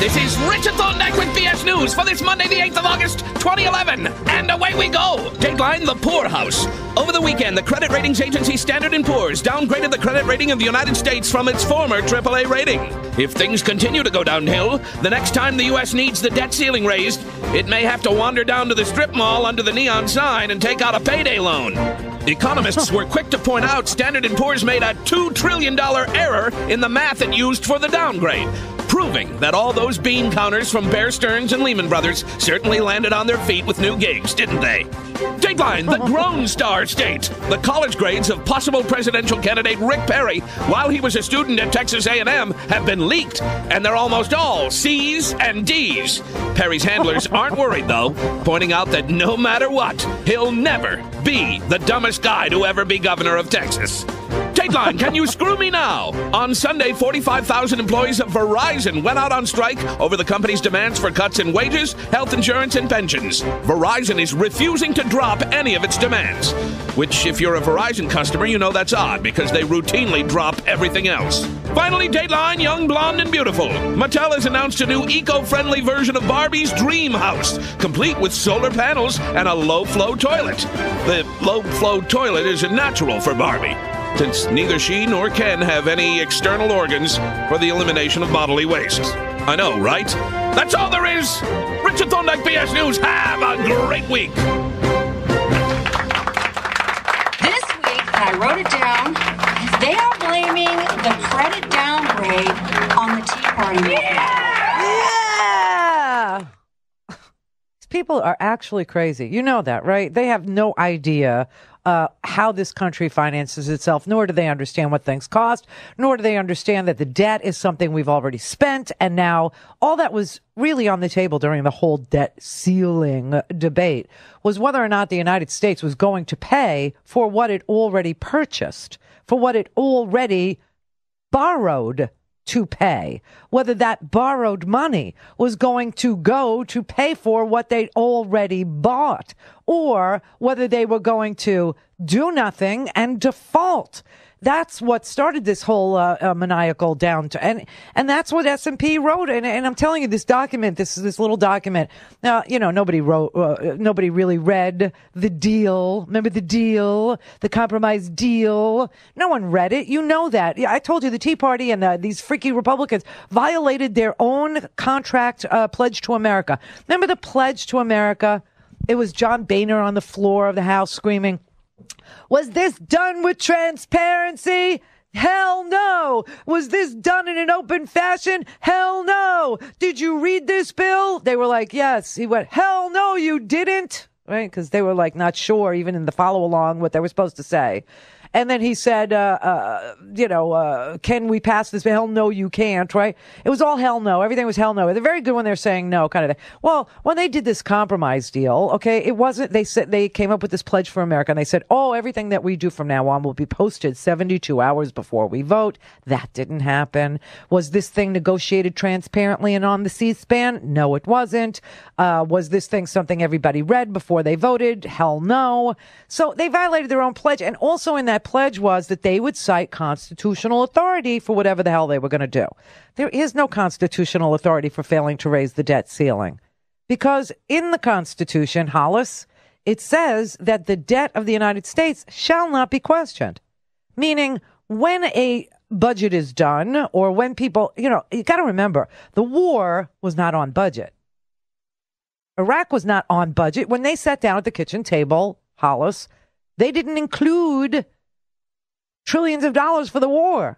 This is Richard Thorndike with BS News for this Monday, the 8th of August, 2011. And away we go. Dateline, the poorhouse. Over the weekend, the credit ratings agency Standard & Poor's downgraded the credit rating of the United States from its former AAA rating. If things continue to go downhill, the next time the U.S. needs the debt ceiling raised, it may have to wander down to the strip mall under the neon sign and take out a payday loan. Economists were quick to point out Standard & Poor's made a $2 trillion error in the math it used for the downgrade, proving that all those bean counters from Bear Stearns and Lehman Brothers certainly landed on their feet with new gigs, didn't they? Dateline, the Grown Star State. The college grades of possible presidential candidate Rick Perry, while he was a student at Texas A&M, have been leaked, and they're almost all C's and D's. Perry's handlers aren't worried, though, pointing out that no matter what, he'll never be the dumbest guy to ever be governor of Texas. Dateline, can you screw me now? On Sunday, 45,000 employees of Verizon went out on strike over the company's demands for cuts in wages, health insurance, and pensions. Verizon is refusing to drop any of its demands, which, if you're a Verizon customer, you know that's odd because they routinely drop everything else. Finally, Dateline, young, blonde, and beautiful. Mattel has announced a new eco-friendly version of Barbie's Dream House, complete with solar panels and a low-flow toilet. The low-flow toilet is a natural for Barbie, since neither she nor Ken have any external organs for the elimination of bodily waste. I know, right? That's all there is. Richard Thorndike, BS News. Have a great week. This week, and I wrote it down, they are blaming the credit downgrade on the Tea Party movement. Yeah! These people are actually crazy. You know that, right? They have no idea how this country finances itself, nor do they understand what things cost, nor do they understand that the debt is something we've already spent. And now all that was really on the table during the whole debt ceiling debate was whether or not the United States was going to pay for what it already purchased, for what it already borrowed to pay, whether that borrowed money was going to go to pay for what they already bought, or whether they were going to do nothing and default. That's what started this whole maniacal downturn, and that's what S&P wrote. And I'm telling you, this document, this little document. Now, you know, nobody really read the deal. Remember the deal, the compromise deal? No one read it. You know that. I told you the Tea Party and these freaky Republicans violated their own contract, Pledge to America. Remember the Pledge to America? It was John Boehner on the floor of the House screaming, "Was this done with transparency? Hell no. Was this done in an open fashion? Hell no. Did you read this bill?" They were like, "Yes." He went, "Hell no, you didn't." Right? Because they were like not sure, even in the follow along, what they were supposed to say. And then he said, can we pass this? Hell no, you can't, right? It was all hell no. Everything was hell no. They're very good when they're saying no, kind of thing. Well, when they did this compromise deal, okay, it wasn't, they said, they came up with this Pledge for America, and they said, oh, everything that we do from now on will be posted 72 hours before we vote. That didn't happen. Was this thing negotiated transparently and on the C-SPAN? No, it wasn't. Was this thing something everybody read before they voted? Hell no. So they violated their own pledge. And also in that pledge was that they would cite constitutional authority for whatever the hell they were going to do. There is no constitutional authority for failing to raise the debt ceiling, because in the Constitution, Hollis, it says that the debt of the United States shall not be questioned. Meaning, when a budget is done, or when people, you got to remember, the war was not on budget. Iraq was not on budget. When they sat down at the kitchen table, Hollis, they didn't include trillions of dollars for the war.